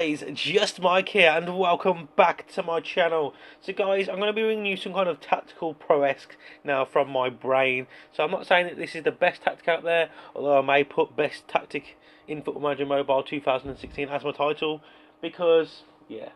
Guys, just Mike here, and welcome back to my channel. So guys, I'm going to be bringing you some kind of tactical prowess now from my brain. So I'm not saying that this is the best tactic out there, although I may put best tactic in Football Manager Mobile 2016 as my title, because, yeah,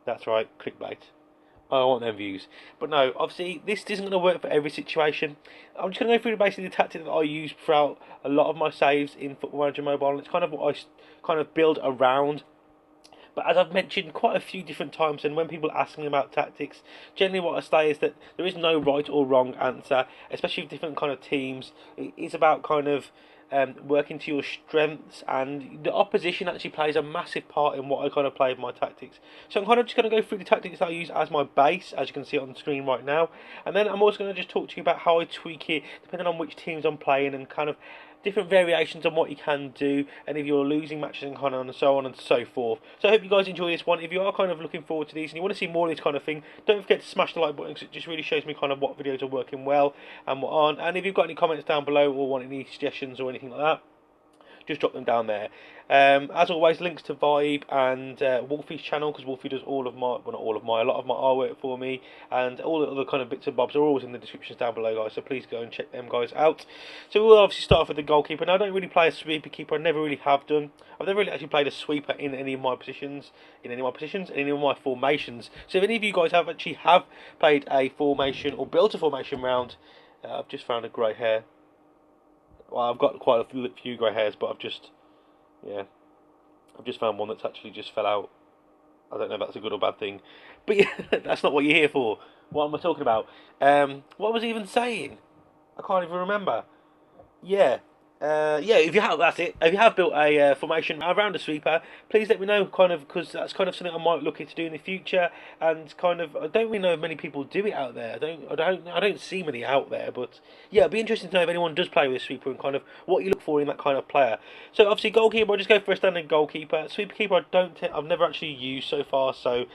that's right, clickbait. I want them views. But no, obviously this isn't going to work for every situation. I'm just going to go through basically the tactic that I use throughout a lot of my saves in Football Manager Mobile, and it's kind of what I kind of build around. But as I've mentioned quite a few different times, and when people ask me about tactics, generally what I say is that there is no right or wrong answer, especially with different kind of teams. It's about kind of working to your strengths, and the opposition actually plays a massive part in what I kind of play with my tactics. So I'm kind of just going to go through the tactics that I use as my base, as you can see on the screen right now, and then I'm also going to just talk to you about how I tweak it depending on which teams I'm playing and kind of different variations on what you can do, and if you're losing matches and kind of and so on and so forth. So I hope you guys enjoy this one. If you are kind of looking forward to these and you want to see more of this kind of thing, don't forget to smash the like button, because it just really shows me kind of what videos are working well and what aren't. And if you've got any comments down below or want any suggestions or anything like that, just drop them down there. As always, links to Vibe and Wolfie's channel, because Wolfie does all of my, well, not all of my, a lot of my artwork for me, and all the other kind of bits and bobs are always in the descriptions down below, guys, so please go and check them guys out. So we'll obviously start off with the goalkeeper. Now, I don't really play a sweeper keeper, I never really have done. I've never really actually played a sweeper in any of my positions, in any of my formations. So if any of you guys have played a formation or built a formation round, I've just found a grey hair. Well, I've got quite a few grey hairs, but I've just found one that's actually just fell out. I don't know if that's a good or bad thing, but yeah, that's not what you're here for. What am I talking about? What was I even saying? I can't even remember. Yeah, yeah. If you have, that's it. If you have built a formation around a sweeper, please let me know. Kind of, because that's kind of something I might look into do in the future. And kind of, I don't really know if many people do it out there. I don't see many out there. But yeah, it'd be interesting to know if anyone does play with a sweeper and kind of what you look for in that kind of player. So obviously, goalkeeper, I just go for a standard goalkeeper. Sweeper keeper, I've never actually used so far. So.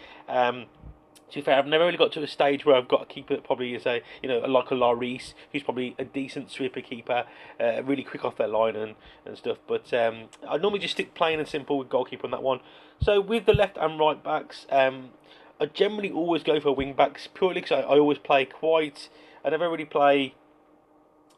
To be fair, I've never really got to a stage where I've got a keeper that probably is like a Lloris, who's probably a decent sweeper keeper, really quick off their line and stuff. But I normally just stick plain and simple with goalkeeper on that one. So with the left and right backs, I generally always go for wing backs, purely because I always play quite. I never really play.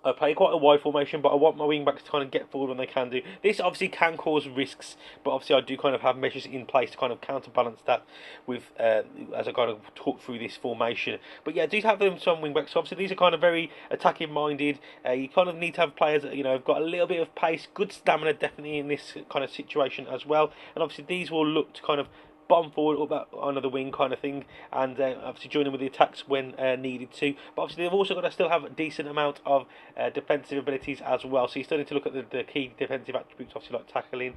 I play quite a wide formation, but I want my wing backs to kind of get forward when they can do. This obviously can cause risks, but obviously I do kind of have measures in place to kind of counterbalance that with as I kind of talk through this formation. But yeah, I do have them some wing backs. So obviously these are kind of very attacking minded. You kind of need to have players that have got a little bit of pace, good stamina, definitely in this kind of situation as well. And obviously these will look to kind of bomb forward up that onto the wing kind of thing, and obviously join in with the attacks when needed to. But obviously they've also got to still have a decent amount of defensive abilities as well. So you still need to look at the key defensive attributes, obviously like tackling.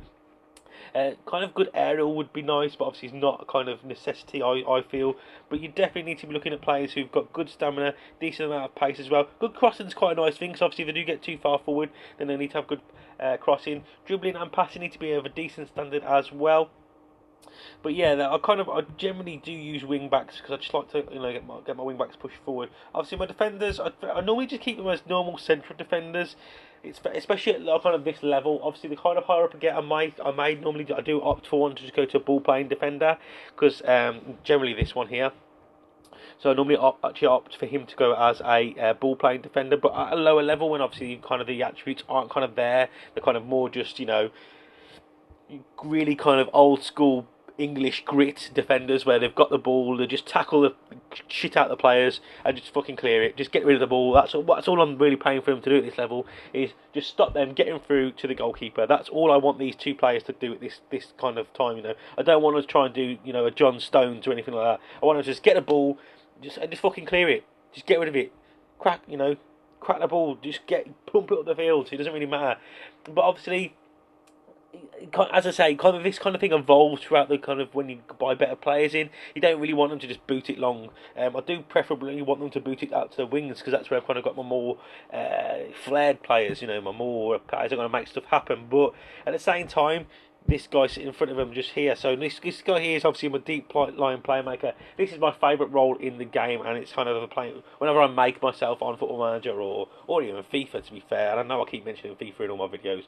Kind of good aerial would be nice, but obviously it's not a kind of necessity, I feel. But you definitely need to be looking at players who've got good stamina, decent amount of pace as well. Good crossing's quite a nice thing, because obviously if they do get too far forward, then they need to have good crossing. Dribbling and passing need to be of a decent standard as well. But yeah, I generally do use wing backs, because I just like to get my wing backs pushed forward. Obviously my defenders, I normally just keep them as normal central defenders. It's especially at kind of this level. Obviously the kind of higher up I get, I do opt for one to just go to a ball playing defender, because generally this one here. So I normally opt for him to go as a ball playing defender, but at a lower level, when obviously kind of the attributes aren't kind of there, they're kind of more just really kind of old school English grit defenders, where they've got the ball, they just tackle the shit out of the players and just fucking clear it, just get rid of the ball. That's all I'm really paying for them to do at this level, is just stop them getting through to the goalkeeper. That's all I want these two players to do at this kind of time. I don't want to try and do a John Stones or anything like that. I want to just get the ball, just fucking clear it, just get rid of it, crack the ball, just pump it up the field. So it doesn't really matter. But obviously, as I say, kind of this kind of thing evolves throughout the kind of when you buy better players in. You don't really want them to just boot it long. I do preferably want them to boot it out to the wings, because that's where I've kind of got my more flared players. My more players are going to make stuff happen. But at the same time, this guy sitting in front of him just here. So this guy here is obviously my deep line playmaker. This is my favourite role in the game, and it's kind of a play whenever I make myself on Football Manager or even FIFA. To be fair, and I know I keep mentioning FIFA in all my videos.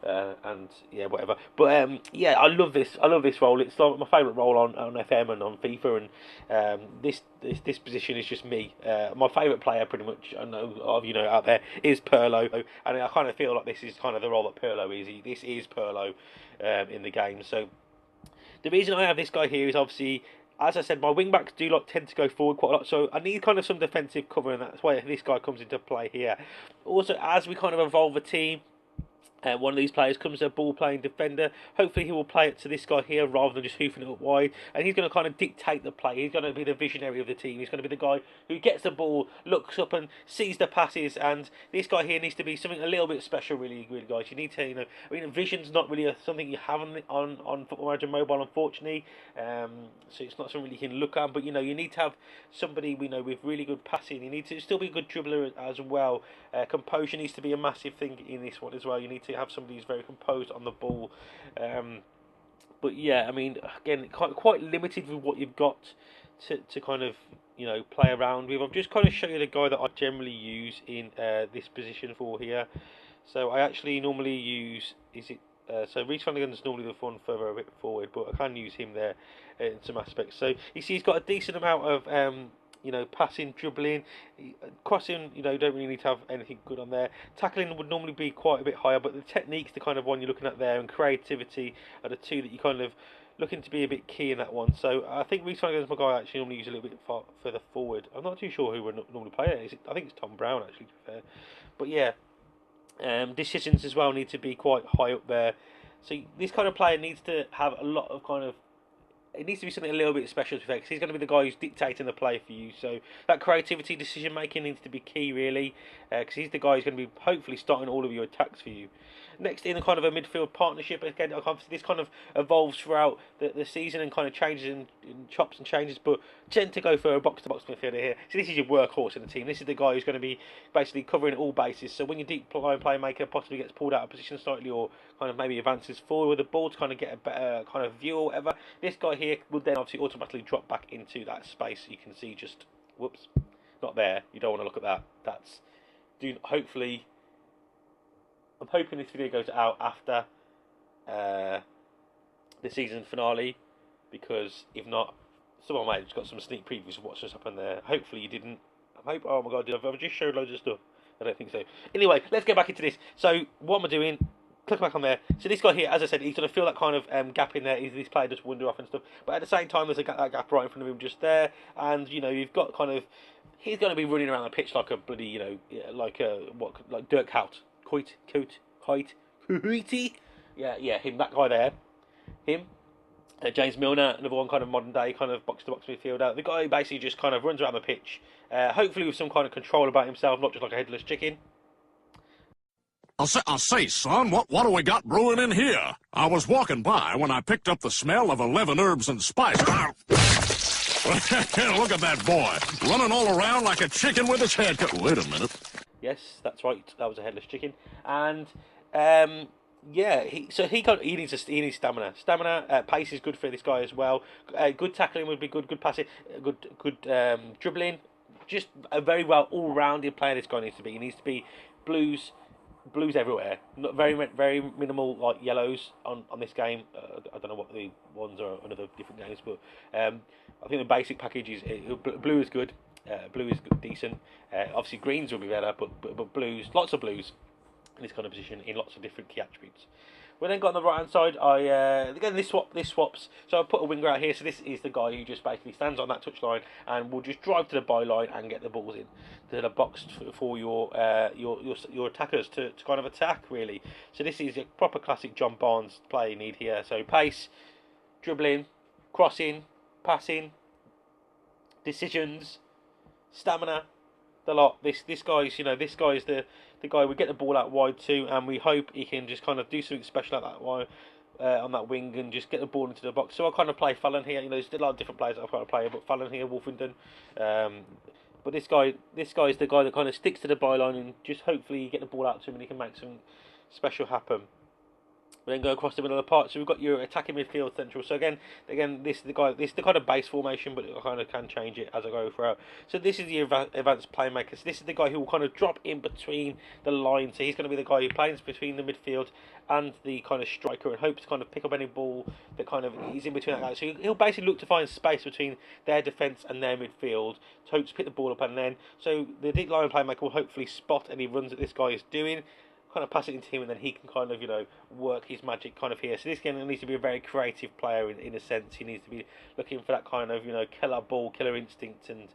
and yeah, whatever. But yeah, I love this. I love this role. It's like my favourite role on FM and on FIFA. And this position is just me. My favourite player, pretty much, I know of out there, is Pirlo, and I kind of feel like this is kind of the role that Pirlo is. This is Pirlo in the game. So the reason I have this guy here is obviously, as I said, my wing backs do tend to go forward quite a lot, so I need kind of some defensive cover, and that's why this guy comes into play here. Also, as we kind of evolve the team, one of these players comes a ball playing defender. Hopefully he will play it to this guy here rather than just hoofing it up wide. And he's going to kind of dictate the play. He's going to be the visionary of the team. He's going to be the guy who gets the ball, looks up and sees the passes. And this guy here needs to be something a little bit special, really, guys. You need to, I mean, vision's not really something you have on Football Manager Mobile, unfortunately. So it's not something you can look at. But, you need to have somebody with really good passing. You need to still be a good dribbler as well. Composure needs to be a massive thing in this one as well. You need to have somebody who's very composed on the ball. But yeah, I mean, again, quite limited with what you've got to kind of play around with. I've just kind of show you the guy that I generally use in this position for here. So I actually normally use so Reece Flanagan's normally the one further a bit forward, but I can use him there in some aspects. So you see he's got a decent amount of passing, dribbling, crossing, don't really need to have anything good on there. Tackling would normally be quite a bit higher, but the technique's the kind of one you're looking at there, and creativity are the two that you kind of looking to be a bit key in that one. So I think Reece Flanagan's my guy I actually normally use a little bit further forward. I'm not too sure who would normally play it. I think it's Tom Brown, actually, to be fair. But yeah, decisions as well need to be quite high up there. So this kind of player needs to have a lot of kind of, it needs to be something a little bit special to because he's going to be the guy who's dictating the play for you. So that creativity, decision making needs to be key, really, because he's the guy who's going to be hopefully starting all of your attacks for you. Next, in a kind of a midfield partnership, again, this kind of evolves throughout the season and kind of changes in chops and changes, but tend to go for a box-to-box midfielder here. So this is your workhorse in the team. This is the guy who's going to be basically covering all bases. So when your deep line playmaker possibly gets pulled out of position slightly, or kind of maybe advances forward with the ball to kind of get a better kind of view or whatever, this guy here will then obviously automatically drop back into that space. You can see just, whoops, not there. You don't want to look at that. That's, hopefully, I'm hoping this video goes out after the season finale, because if not, someone might have just got some sneak previews of what's just happened there. Hopefully you didn't. Oh my god, I've just showed loads of stuff. I don't think so. Anyway, let's get back into this. So what am I doing? Click back on there. So this guy here, as I said, he's going to fill that kind of gap in there. This player does wander off and stuff. But at the same time, there's that gap right in front of him just there. And, you've got kind of, he's going to be running around the pitch like a bloody, like Dirk Hout. Yeah, him, that guy there. Him. James Milner, another one kind of modern day kind of box-to-box midfielder. The guy who basically just kind of runs around the pitch, hopefully with some kind of control about himself, not just like a headless chicken. I'll say, son, what do we got brewing in here? I was walking by when I picked up the smell of 11 herbs and spice. Look at that boy, running all around like a chicken with his head cut. Wait a minute. Yes, that's right. That was a headless chicken. And yeah, he needs stamina. Pace is good for this guy as well. Good tackling would be good. Good passing, good dribbling. Just a very well all-rounded player. This guy needs to be. He needs to be blues everywhere. Not very minimal like yellows on this game. I don't know what the ones are on other different games, but I think the basic package is blue is good. Blue is good, decent. Obviously greens will be better, but blues, lots of blues in this kind of position in lots of different key attributes. We then got on the right hand side. Again this swaps. So I put a winger out here. So this is the guy who just basically stands on that touchline and will just drive to the byline and get the balls in to the box for your attackers to kind of attack, really. So this is a proper classic John Barnes play you need here. So pace, dribbling, crossing, passing, decisions, stamina, the lot. This guy's the guy we get the ball out wide to, and we hope he can just kind of do something special at that wide on that wing and just get the ball into the box. So I kind of play Fallon here. There's a lot of different players that I've got to play, but Fallon here, Wolfenden. But this guy is the guy that kind of sticks to the byline and just hopefully you get the ball out to him and he can make some special happen. We then go across the middle of the park. So we've got your attacking midfield central. So again, this is the guy. This is the kind of base formation, but I kind of can change it as I go throughout. So this is the advanced playmaker. So this is the guy who will kind of drop in between the lines. So he's going to be the guy who plays between the midfield and the kind of striker, and hopes to kind of pick up any ball that kind of is in between that guy. So he'll basically look to find space between their defence and their midfield to hope to pick the ball up, and then so the deep line playmaker will hopefully spot any runs that this guy is doing, kind of pass it into him, and then he can kind of, work his magic kind of here. So this guy needs to be a very creative player in a sense. He needs to be looking for that kind of, killer ball, killer instinct, and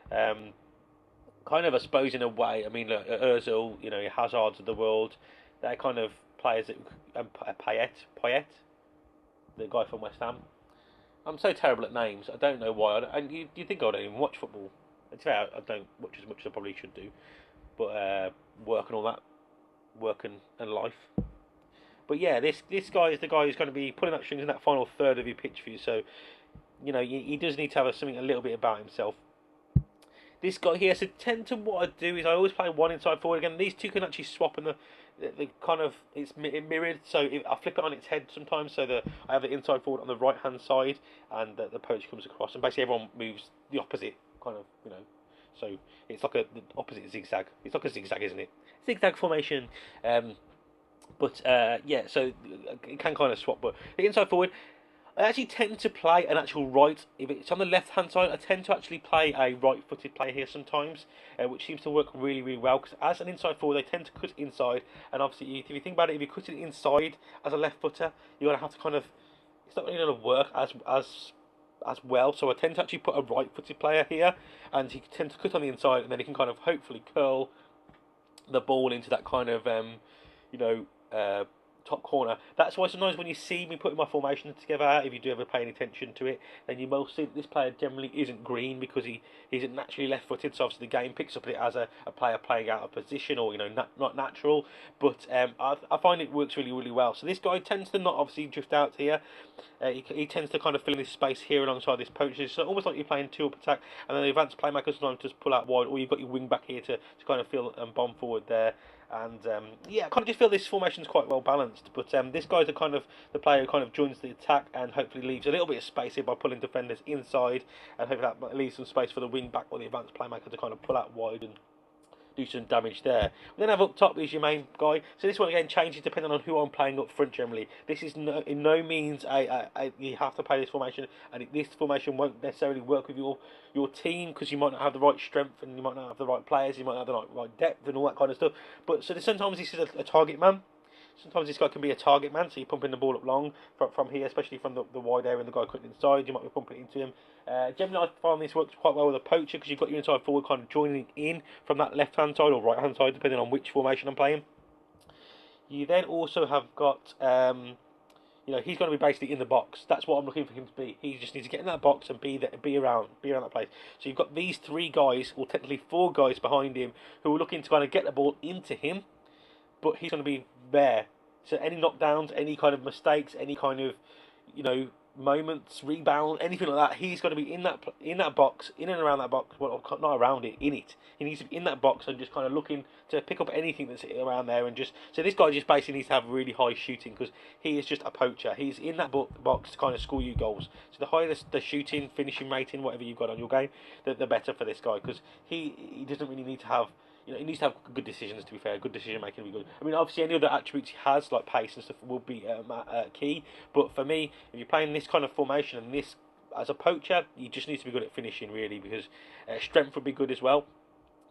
kind of, I suppose, in a way, I mean, look, Ozil, Hazards of the world, they're kind of players that, Payet, the guy from West Ham. I'm so terrible at names. I don't know why. And you think I don't even watch football? To be fair, I don't watch as much as I probably should do. But work and all that. Work and life. But yeah, this guy is the guy who's going to be pulling that strings in that final third of your pitch for you. So, he does need to have something a little bit about himself. This guy here, so tend to what I do is I always play one inside forward. Again, these two can actually swap, and the kind of it's mirrored. So I flip it on its head sometimes. So I have the inside forward on the right hand side, and the poach comes across, and basically everyone moves the opposite kind of, So it's like the opposite zigzag. It's like a zigzag, isn't it? Zigzag formation. Yeah, so it can kind of swap. But the inside forward, I actually tend to play an actual right. If it's on the left-hand side, I tend to actually play a right-footed player here sometimes, which seems to work really, really well. Because as an inside forward, they tend to cut inside, and obviously, if you think about it, if you cut it inside as a left footer, you're gonna have to kind of. It's not really gonna work as well. So I tend to actually put a right-footed player here, and he tends to cut on the inside, and then he can kind of hopefully curl the ball into that kind of top corner. That's why sometimes when you see me putting my formation together, if you do ever pay any attention to it, then you will see that this player generally isn't green because he isn't naturally left-footed. So obviously the game picks up it as a player playing out of position or not natural. But I find it works really, really well. So this guy tends to not obviously drift out here. He tends to kind of fill in this space here alongside this poacher. So almost like you're playing two-up attack, and then the advanced playmaker sometimes just pull out wide, or you've got your wing back here to kind of fill and bomb forward there. And I kind of just feel this formation is quite well balanced. But this guy's the player who kind of joins the attack and hopefully leaves a little bit of space here by pulling defenders inside, and hopefully that leaves some space for the wing back or the advanced playmaker to kind of pull out wide and do some damage there. We then have up top is your main guy. So this one again changes depending on who I'm playing up front generally. This is in no means you have to play this formation, and this formation won't necessarily work with your team because you might not have the right strength and you might not have the right players, you might not have the right depth and all that kind of stuff. But so sometimes this is a target man. Sometimes this guy can be a target man, so you're pumping the ball up long from here, especially from the wide area and the guy cutting inside, you might be pumping it into him. Generally, I find this works quite well with a poacher because you've got your inside forward kind of joining in from that left-hand side or right-hand side, depending on which formation I'm playing. You then also have got, he's going to be basically in the box. That's what I'm looking for him to be. He just needs to get in that box and be around that place. So you've got these three guys, or technically four guys behind him, who are looking to kind of get the ball into him, but he's going to be there. So any knockdowns, any kind of mistakes, any kind of, moments, rebound, anything like that, he's going to be in that box, in and around that box. Well, not around it, in it. He needs to be in that box and just kind of looking to pick up anything that's around there, and just so this guy just basically needs to have really high shooting because he is just a poacher. He's in that box to kind of score you goals. So the higher the shooting, finishing rating, whatever you've got on your game, the better for this guy because he doesn't really need to have. He needs to have good decisions, to be fair. Good decision making will be good. I mean, obviously, any other attributes he has, like pace and stuff, will be key. But for me, if you're playing this kind of formation and this as a poacher, you just need to be good at finishing, really, because strength would be good as well.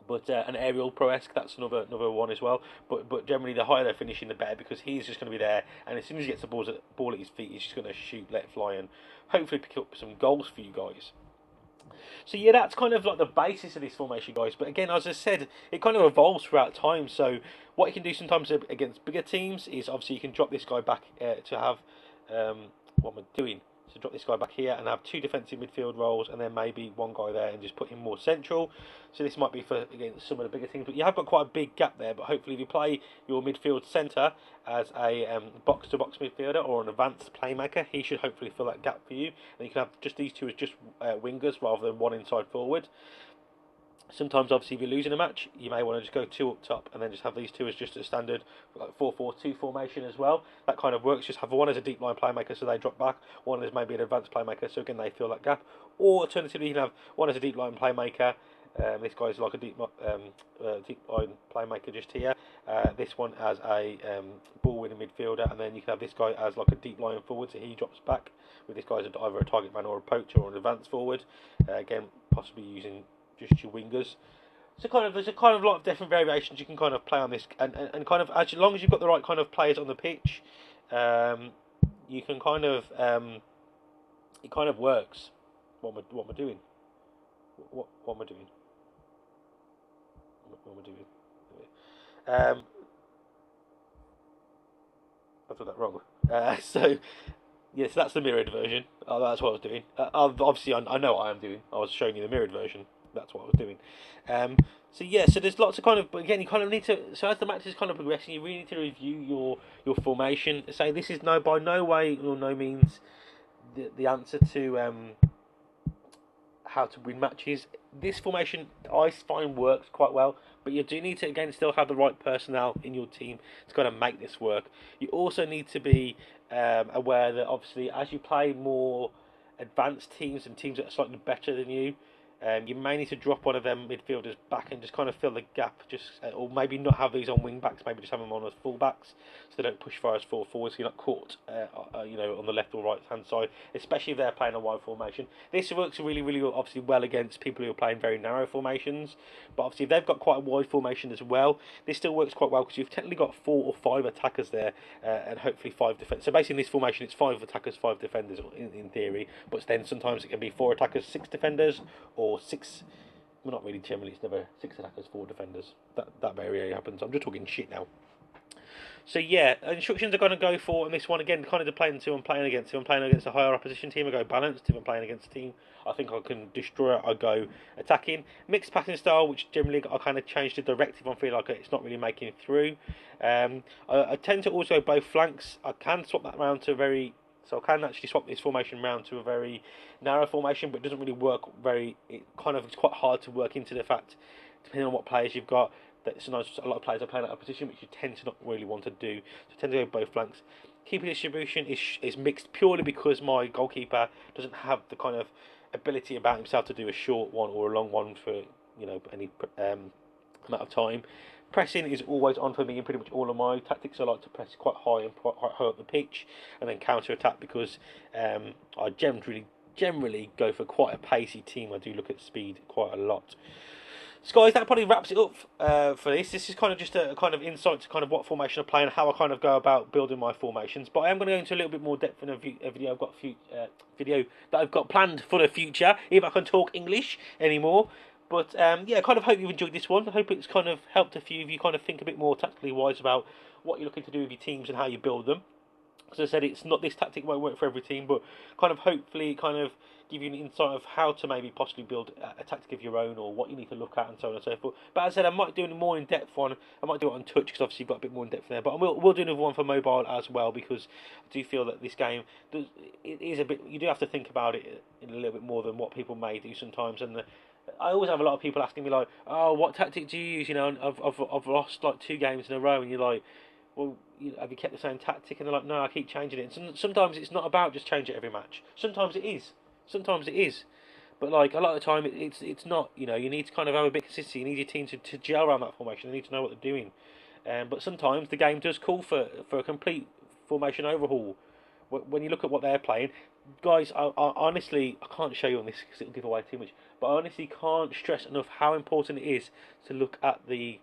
But an aerial prowess, that's another one as well. But generally, the higher they're finishing, the better, because he's just going to be there. And as soon as he gets the ball at his feet, he's just going to shoot, let it fly, and hopefully pick up some goals for you guys. So yeah, that's kind of like the basis of this formation, guys. But again, as I said, it kind of evolves throughout time. So what you can do sometimes against bigger teams is obviously you can drop this guy back to have what am I doing? So drop this guy back here and have two defensive midfield roles, and then maybe one guy there and just put him more central. So this might be for against some of the bigger teams, but you have got quite a big gap there. But hopefully, if you play your midfield centre as a box-to-box midfielder or an advanced playmaker, he should hopefully fill that gap for you. And you can have just these two as just wingers rather than one inside forward. Sometimes, obviously, if you're losing a match, you may want to just go 2 up top and then just have these 2 as just a standard like 4-4-2 formation as well. That kind of works. Just have one as a deep line playmaker, so they drop back. One as maybe an advanced playmaker, so again they fill that gap. Or alternatively, you can have one as a deep line playmaker. This guy's like a deep line playmaker just here. This one as a ball-winning midfielder, and then you can have this guy as like a deep line forward, so he drops back. With this guy as either a target man or a poacher or an advanced forward. Again, possibly using just your wingers. So there's a kind of lot of different variations you can kind of play on this, and kind of as long as you've got the right kind of players on the pitch, you can kind of it kind of works. What am I doing? What am I doing? What am I doing? I've done that wrong. So yes, that's the mirrored version. That's what I was doing. Obviously, I know what I am doing. I was showing you the mirrored version. That's what I was doing. So yeah, so there's lots of kind of, but again, you kind of need to. So as the match is kind of progressing, you really need to review your formation. Say this is by no way or no means the answer to how to win matches. This formation I find works quite well, but you do need to again still have the right personnel in your team to kind of make this work. You also need to be aware that obviously as you play more advanced teams and teams that are slightly better than you, you may need to drop one of them midfielders back and just kind of fill the gap, or maybe not have these on wing backs, maybe just have them on as full backs, so they don't push far as forward, so you're not caught, on the left or right hand side, especially if they're playing a wide formation. This works really, really obviously well against people who are playing very narrow formations, but obviously if they've got quite a wide formation as well, this still works quite well because you've technically got 4 or 5 attackers there, and hopefully 5 defenders. So basically in this formation it's 5 attackers, 5 defenders in theory, but then sometimes it can be 4 attackers, 6 defenders, or 6. Well, not really. Generally, it's never 6 attackers, 4 defenders. That very rarely happens. I'm just talking shit now. So yeah, instructions are going to go for, and this one again, kind of depends who I'm playing against. If I'm playing against a higher opposition team, I go balanced. If I'm playing against a team I think I can destroy it, I go attacking. Mixed passing style, which generally I kind of change the directive. I feel like it's not really making it through. I tend to also both flanks. I can swap that around to very. So I can actually swap this formation round to a very narrow formation, but it doesn't really work it's quite hard to work into the fact, depending on what players you've got, that sometimes a lot of players are playing out of position, which you tend to not really want to do. So I tend to go both flanks. Keeper distribution is mixed purely because my goalkeeper doesn't have the kind of ability about himself to do a short one or a long one for any amount of time. Pressing is always on for me in pretty much all of my tactics. I like to press quite high and quite high up the pitch, and then counter attack because I generally go for quite a pacey team. I do look at speed quite a lot. So guys, that probably wraps it up for this. This is kind of just a kind of insight to kind of what formation I play and how I kind of go about building my formations. But I am going to go into a little bit more depth in a video. I've got a video that I've got planned for the future, if I can talk English anymore. But yeah, I kind of hope you've enjoyed this one. I hope it's kind of helped a few of you kind of think a bit more tactically wise about what you're looking to do with your teams and how you build them. As I said, it's not, this tactic won't work for every team, but kind of hopefully kind of give you an insight of how to maybe possibly build a tactic of your own, or what you need to look at and so on and so forth. But as I said, I might do a more in-depth one. I might do it on touch because obviously you've got a bit more in-depth there. But we'll do another one for mobile as well, because I do feel that this game, it is a bit, you do have to think about it in a little bit more than what people may do sometimes. And I always have a lot of people asking me like, "Oh, what tactic do you use?" And I've lost like 2 games in a row, and you're like, "Well, have you kept the same tactic?" And they're like, "No, I keep changing it." And sometimes it's not about just change it every match. Sometimes it is. But like a lot of the time, it's not. You need to kind of have a bit of consistency. You need your team to gel around that formation. They need to know what they're doing. But sometimes the game does call for a complete formation overhaul. When you look at what they're playing, guys, I honestly, I can't show you on this because it'll give away too much. But I honestly can't stress enough how important it is to look at the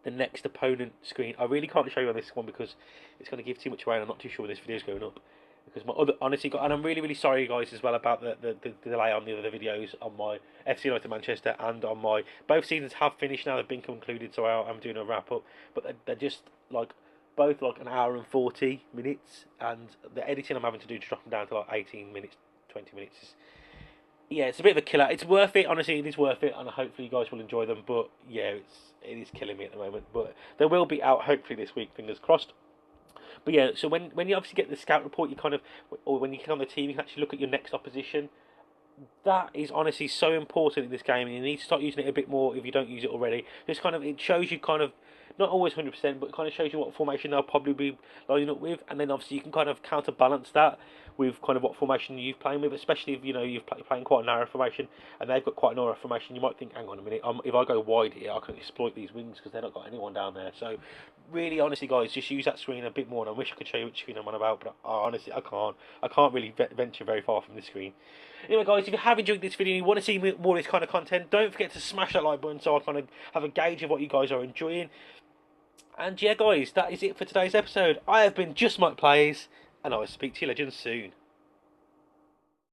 next opponent screen. I really can't show you on this one because it's going to give too much away, and I'm not too sure when this video is going up. Because and I'm really, really sorry, guys, as well about the delay on the other videos on my FC United Manchester and on my, both seasons have finished now, they've been concluded, so I'm doing a wrap up. But they're just like both like an hour and 40 minutes, and the editing I'm having to do to drop them down to like 18 minutes, 20 minutes yeah, it's a bit of a killer. It's worth it, honestly. It is worth it, and hopefully you guys will enjoy them. But yeah, it is killing me at the moment. But they will be out hopefully this week, fingers crossed. But yeah, so when you obviously get the scout report, you kind of, or when you click on the team, you can actually look at your next opposition. That is honestly so important in this game, and you need to start using it a bit more if you don't use it already. Just kind of, it shows you kind of, not always 100%, but it kind of shows you what formation they'll probably be lining up with, and then obviously you can kind of counterbalance that with kind of what formation you're playing with, especially if you know you're playing quite a narrow formation and they've got quite a narrow formation. You might think, hang on a minute, if I go wide here, I can exploit these wings because they've not got anyone down there. So, really, honestly, guys, just use that screen a bit more. And I wish I could show you which screen I'm on about, but honestly, I can't. I can't really venture very far from this screen. Anyway, guys, if you have enjoyed this video and you want to see more of this kind of content, don't forget to smash that like button so I kind of have a gauge of what you guys are enjoying. And yeah, guys, that is it for today's episode. I have been Just Mike Plays, and I will speak to you legends soon.